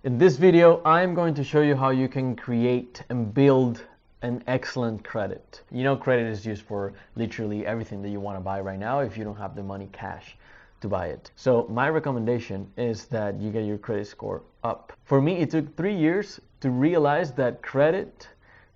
In this video, I'm going to show you how you can create and build an excellent credit. You know, credit is used for literally everything that you want to buy right now if you don't have the money cash to buy it. So my recommendation is that you get your credit score up. For me, it took 3 years to realize that credit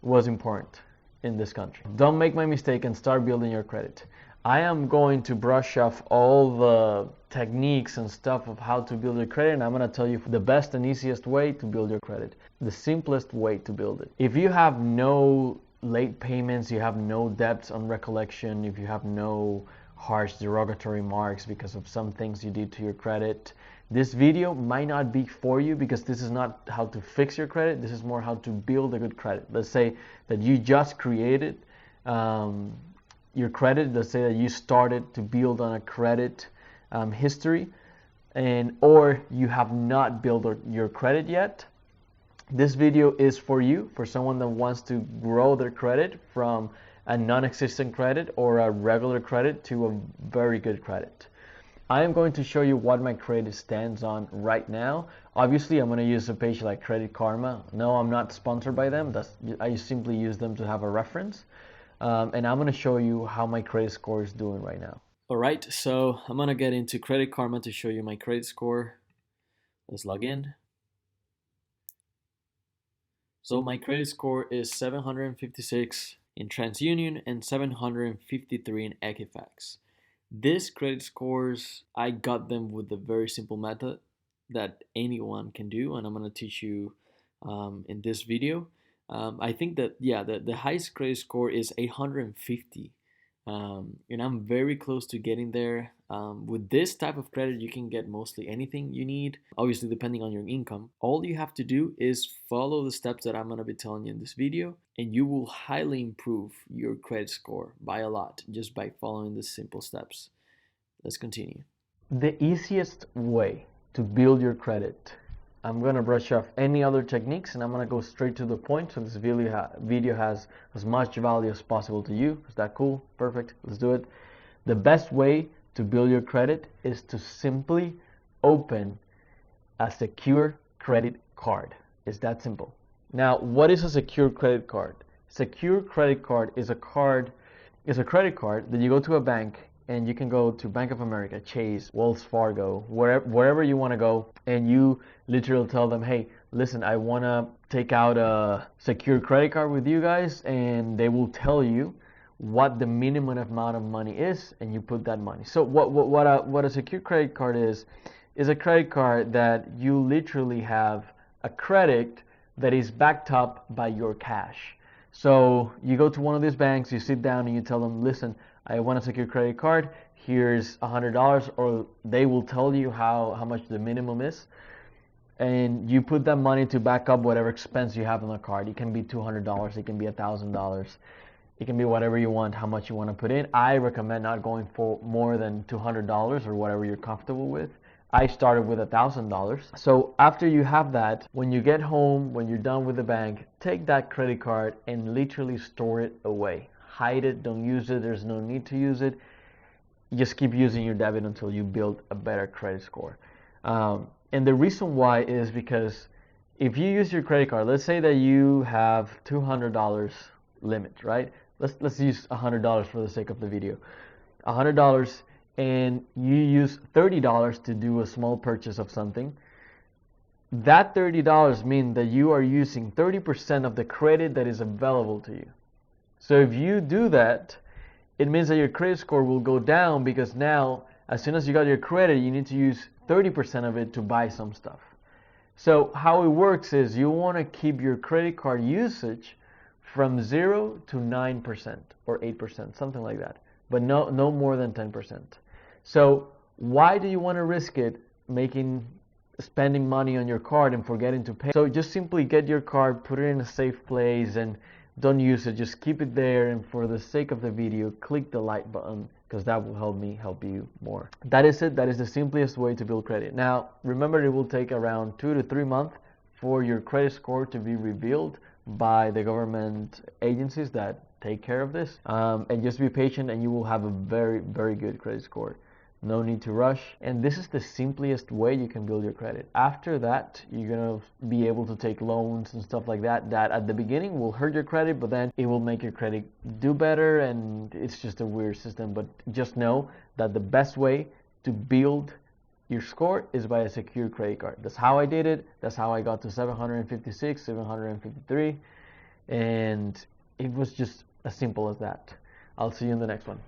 was important in this country. Don't make my mistake and start building your credit. I am going to brush off all the techniques and stuff of how to build your credit, and I'm going to tell you the best and easiest way to build your credit, the simplest way to build it. If you have no late payments, you have no debts on recollection, if you have no harsh derogatory marks because of some things you did to your credit, this video might not be for you, because this is not how to fix your credit. This is more how to build a good credit. Let's say that you just created your credit. Let's say that you started to build on a credit history, or you have not built your credit yet. This video is for you, for someone that wants to grow their credit from a non-existent credit or a regular credit to a very good credit. I am going to show you what my credit stands on right now. Obviously, I'm going to use a page like Credit Karma. No, I'm not sponsored by them. I simply use them to have a reference. And I'm going to show you how my credit score is doing right now. All right, so I'm going to get into Credit Karma to show you my credit score. Let's log in. So my credit score is 756 in TransUnion and 753 in Equifax. These credit scores, I got them with a very simple method that anyone can do, and I'm going to teach you in this video. I think that, yeah, the highest credit score is 850, and I'm very close to getting there. With this type of credit, you can get mostly anything you need, obviously depending on your income. All you have to do is follow the steps that I'm going to be telling you in this video, and you will highly improve your credit score by a lot just by following the simple steps. Let's continue. The easiest way to build your credit, I'm going to brush off any other techniques and I'm going to go straight to the point, so this video has as much value as possible to you. Is that cool? Perfect. Let's do it. The best way to build your credit is to simply open a secure credit card. It's that simple. Now, what is a secure credit card? Secure credit card is a credit card that you go to a bank, and you can go to Bank of America, Chase, Wells Fargo, wherever you want to go, and you literally tell them, hey, listen, I want to take out a secure credit card with you guys, and they will tell you what the minimum amount of money is, and you put that money. So what a secure credit card is a credit card that you literally have a credit that is backed up by your cash. So you go to one of these banks, you sit down and you tell them, listen, I want a secure credit card, here's $100, or they will tell you how much the minimum is, and you put that money to back up whatever expense you have on the card. It can be $200, it can be $1,000, it can be whatever you want, how much you want to put in. I recommend not going for more than $200 or whatever you're comfortable with. I started with $1,000. So after you have that, when you get home, when you're done with the bank, take that credit card and literally store it away. Hide it, don't use it, there's no need to use it. Just keep using your debit until you build a better credit score. And the reason why is because if you use your credit card, let's say that you have $200 limit, right? Let's use $100 for the sake of the video. $100, and you use $30 to do a small purchase of something. That $30 means that you are using 30% of the credit that is available to you. So if you do that, it means that your credit score will go down, because now, as soon as you got your credit, you need to use 30% of it to buy some stuff. So how it works is you want to keep your credit card usage from 0 to 9% or 8%, something like that, but no more than 10%. So why do you want to risk it spending money on your card and forgetting to pay? So just simply get your card, put it in a safe place, and don't use it. Just keep it there, and for the sake of the video, click the like button, because that will help me help you more. That is it. That is the simplest way to build credit. Now, remember, it will take around 2 to 3 months for your credit score to be revealed by the government agencies that take care of this. And just be patient, and you will have a very, very good credit score. no need to rush. And this is the simplest way you can build your credit. After that, you're gonna be able to take loans and stuff like that at the beginning will hurt your credit, but then it will make your credit do better, and it's just a weird system. But just know that the best way to build your score is by a secure credit card. That's how I did it. That's how I got to 756, 753, and it was just as simple as that. I'll see you in the next one.